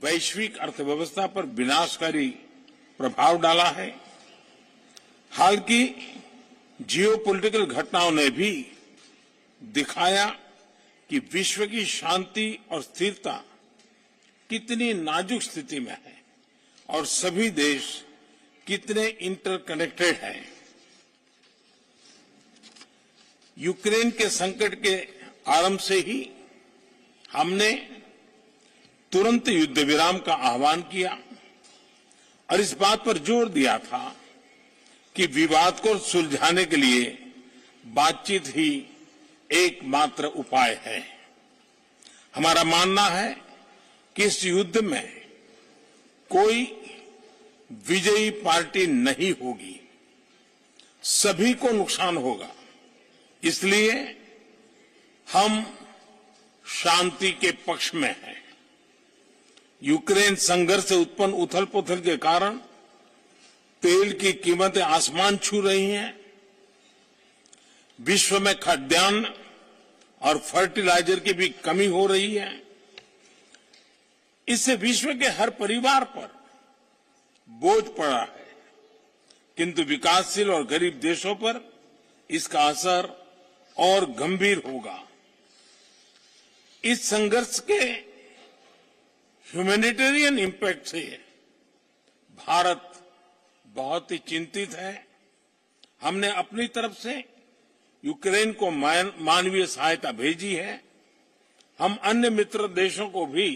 वैश्विक अर्थव्यवस्था पर विनाशकारी प्रभाव डाला है। हाल की जियोपॉलिटिकल घटनाओं ने भी दिखाया कि विश्व की शांति और स्थिरता कितनी नाजुक स्थिति में है और सभी देश कितने इंटरकनेक्टेड हैं। यूक्रेन के संकट के आरंभ से ही हमने तुरंत युद्ध विराम का आह्वान किया और इस बात पर जोर दिया था कि विवाद को सुलझाने के लिए बातचीत ही एकमात्र उपाय है। हमारा मानना है कि इस युद्ध में कोई विजयी पार्टी नहीं होगी, सभी को नुकसान होगा। इसलिए हम शांति के पक्ष में हैं। यूक्रेन संघर्ष से उत्पन्न उथल-पुथल के कारण तेल की कीमतें आसमान छू रही हैं। विश्व में खाद्यान्न और फर्टिलाइजर की भी कमी हो रही है। इससे विश्व के हर परिवार पर बोझ पड़ा है, किंतु विकासशील और गरीब देशों पर इसका असर और गंभीर होगा। इस संघर्ष के ह्यूमैनिटेरियन इम्पैक्ट से भारत बहुत ही चिंतित है। हमने अपनी तरफ से यूक्रेन को मानवीय सहायता भेजी है। हम अन्य मित्र देशों को भी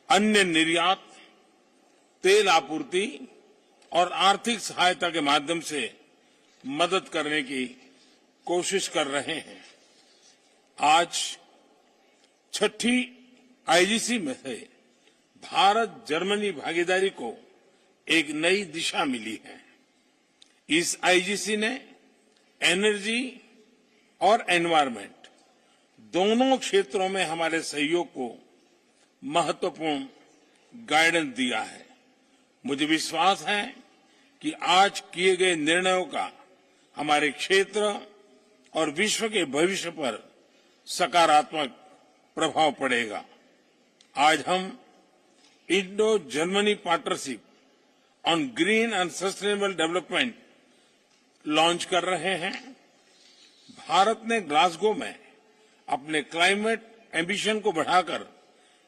अन्य निर्यात, तेल आपूर्ति और आर्थिक सहायता के माध्यम से मदद करने की कोशिश कर रहे हैं। आज छठी आईजीसी में से भारत जर्मनी भागीदारी को एक नई दिशा मिली है। इस आईजीसी ने एनर्जी और एनवायरनमेंट दोनों क्षेत्रों में हमारे सहयोग को महत्वपूर्ण गाइडेंस दिया है। मुझे विश्वास है कि आज किए गए निर्णयों का हमारे क्षेत्र और विश्व के भविष्य पर सकारात्मक प्रभाव पड़ेगा। आज हम Indo Germany partnership on green and sustainable development launch कर रहे हैं। भारत ने ग्लासगो में अपने क्लाइमेट एम्बिशन को बढ़ाकर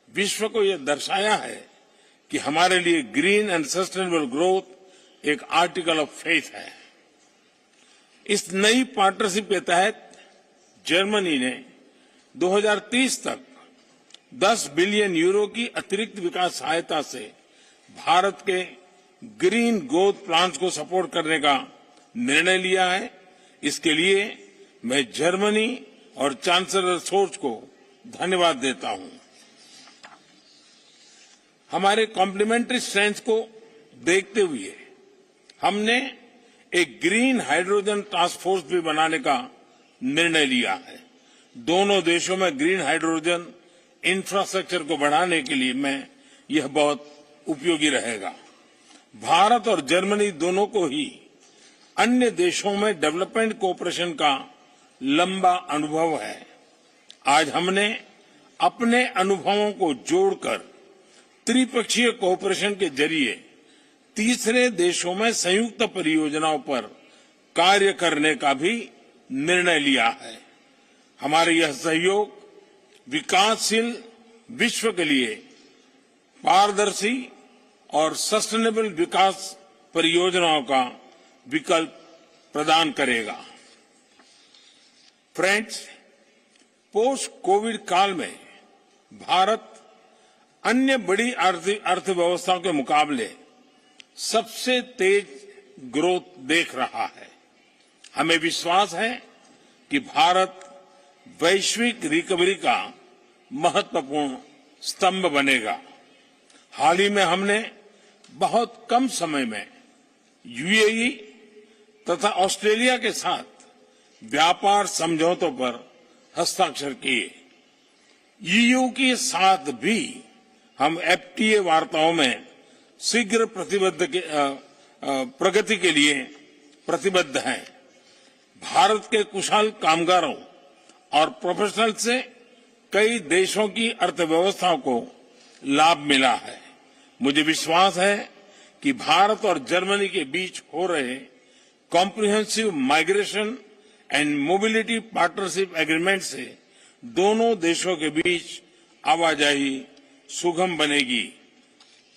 विश्व को यह दर्शाया है कि हमारे लिए ग्रीन एंड सस्टेनेबल ग्रोथ एक आर्टिकल ऑफ फेथ है। इस नई पार्टनरशिप के तहत जर्मनी ने 2030 तक 10 बिलियन यूरो की अतिरिक्त विकास सहायता से भारत के ग्रीन ग्रोथ प्लान्स को सपोर्ट करने का निर्णय लिया है। इसके लिए मैं जर्मनी और चांसलर शोर्ज को धन्यवाद देता हूं। हमारे कॉम्प्लीमेंट्री स्ट्रेंथ को देखते हुए हमने एक ग्रीन हाइड्रोजन टास्क फोर्स भी बनाने का निर्णय लिया है। दोनों देशों में ग्रीन हाइड्रोजन इंफ्रास्ट्रक्चर को बढ़ाने के लिए में यह बहुत उपयोगी रहेगा। भारत और जर्मनी दोनों को ही अन्य देशों में डेवलपमेंट कोऑपरेशन का लंबा अनुभव है। आज हमने अपने अनुभवों को जोड़कर त्रिपक्षीय कोऑपरेशन के जरिए तीसरे देशों में संयुक्त परियोजनाओं पर कार्य करने का भी निर्णय लिया है। हमारे यह सहयोग विकासशील विश्व के लिए पारदर्शी और सस्टेनेबल विकास परियोजनाओं का विकल्प प्रदान करेगा। फ्रेंड्स, पोस्ट कोविड काल में भारत अन्य बड़ी अर्थव्यवस्थाओं के मुकाबले सबसे तेज ग्रोथ देख रहा है। हमें विश्वास है कि भारत वैश्विक रिकवरी का महत्वपूर्ण स्तंभ बनेगा। हाल ही में हमने बहुत कम समय में यूएई तथा ऑस्ट्रेलिया के साथ व्यापार समझौतों पर हस्ताक्षर किए। ईयू के साथ भी हम एफटीए वार्ताओं में शीघ्र प्रगति के लिए प्रतिबद्ध हैं। भारत के कुशल कामगारों और प्रोफेशनल से कई देशों की अर्थव्यवस्थाओं को लाभ मिला है। मुझे विश्वास है कि भारत और जर्मनी के बीच हो रहे comprehensive migration and mobility partnership agreement से दोनों देशों के बीच आवाजाही सुगम बनेगी।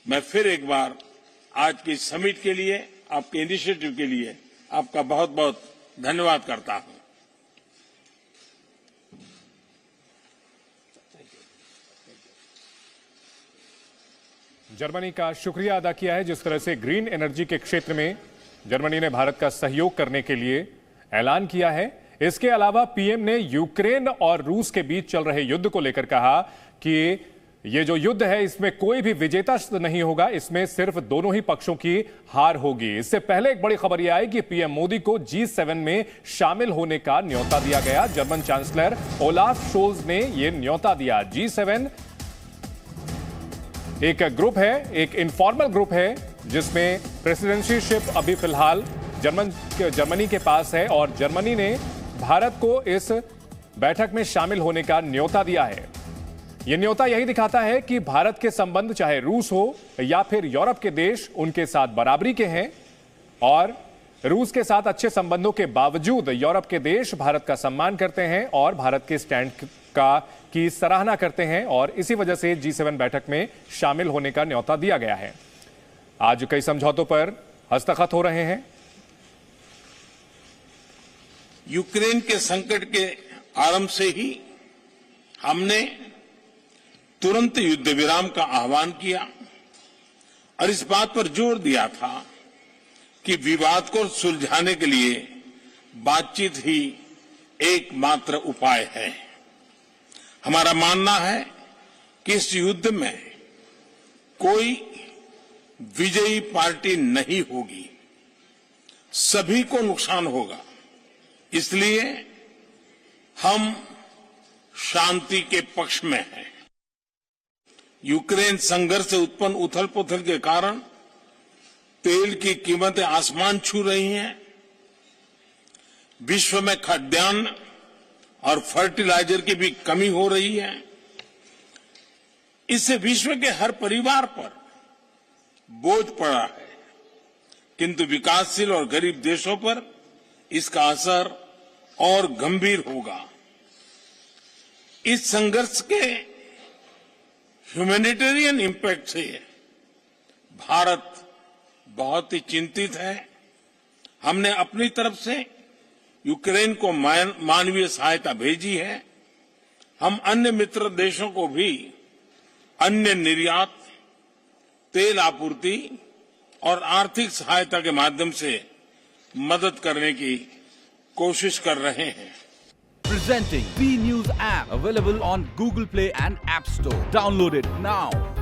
मैं फिर एक बार आज की समिट के लिए, आपके इनिशिएटिव के लिए आपका बहुत बहुत धन्यवाद करता हूं। जर्मनी का शुक्रिया अदा किया है जिस तरह से ग्रीन एनर्जी के क्षेत्र में जर्मनी ने भारत का सहयोग करने के लिए ऐलान किया है। इसके अलावा पीएम ने यूक्रेन और रूस के बीच चल रहे युद्ध को लेकर कहा कि ये जो युद्ध है इसमें कोई भी विजेता नहीं होगा, इसमें सिर्फ दोनों ही पक्षों की हार होगी। इससे पहले एक बड़ी खबर यह आई कि पीएम मोदी को G7 में शामिल होने का न्योता दिया गया। जर्मन चांसलर ओलाफ शोल्ज ने यह न्योता दिया। G7 एक ग्रुप है, एक इनफॉर्मल ग्रुप है जिसमें प्रेसिडेंशिप अभी फिलहाल जर्मनी के पास है और जर्मनी ने भारत को इस बैठक में शामिल होने का न्योता दिया है। यह न्योता यही दिखाता है कि भारत के संबंध चाहे रूस हो या फिर यूरोप के देश उनके साथ बराबरी के हैं और रूस के साथ अच्छे संबंधों के बावजूद यूरोप के देश भारत का सम्मान करते हैं और भारत के स्टैंड की सराहना करते हैं और इसी वजह से G7 बैठक में शामिल होने का न्योता दिया गया है। आज कई समझौतों पर हस्तखत हो रहे हैं। यूक्रेन के संकट के आरंभ से ही हमने तुरंत युद्ध विराम का आह्वान किया और इस बात पर जोर दिया था कि विवाद को सुलझाने के लिए बातचीत ही एकमात्र उपाय है। हमारा मानना है कि इस युद्ध में कोई विजयी पार्टी नहीं होगी, सभी को नुकसान होगा। इसलिए हम शांति के पक्ष में हैं। यूक्रेन संघर्ष से उत्पन्न उथल पुथल के कारण तेल की कीमतें आसमान छू रही हैं। विश्व में खाद्यान्न और फर्टिलाइजर की भी कमी हो रही है। इससे विश्व के हर परिवार पर बोझ पड़ा है, किंतु विकासशील और गरीब देशों पर इसका असर और गंभीर होगा। इस संघर्ष के ह्यूमैनिटेरियन इंपैक्ट से भारत बहुत ही चिंतित है। हमने अपनी तरफ से यूक्रेन को मानवीय सहायता भेजी है। हम अन्य मित्र देशों को भी अन्य निर्यात, तेल आपूर्ति और आर्थिक सहायता के माध्यम से मदद करने की कोशिश कर रहे हैं। Presenting B News app available on Google Play and App Store. Download it now.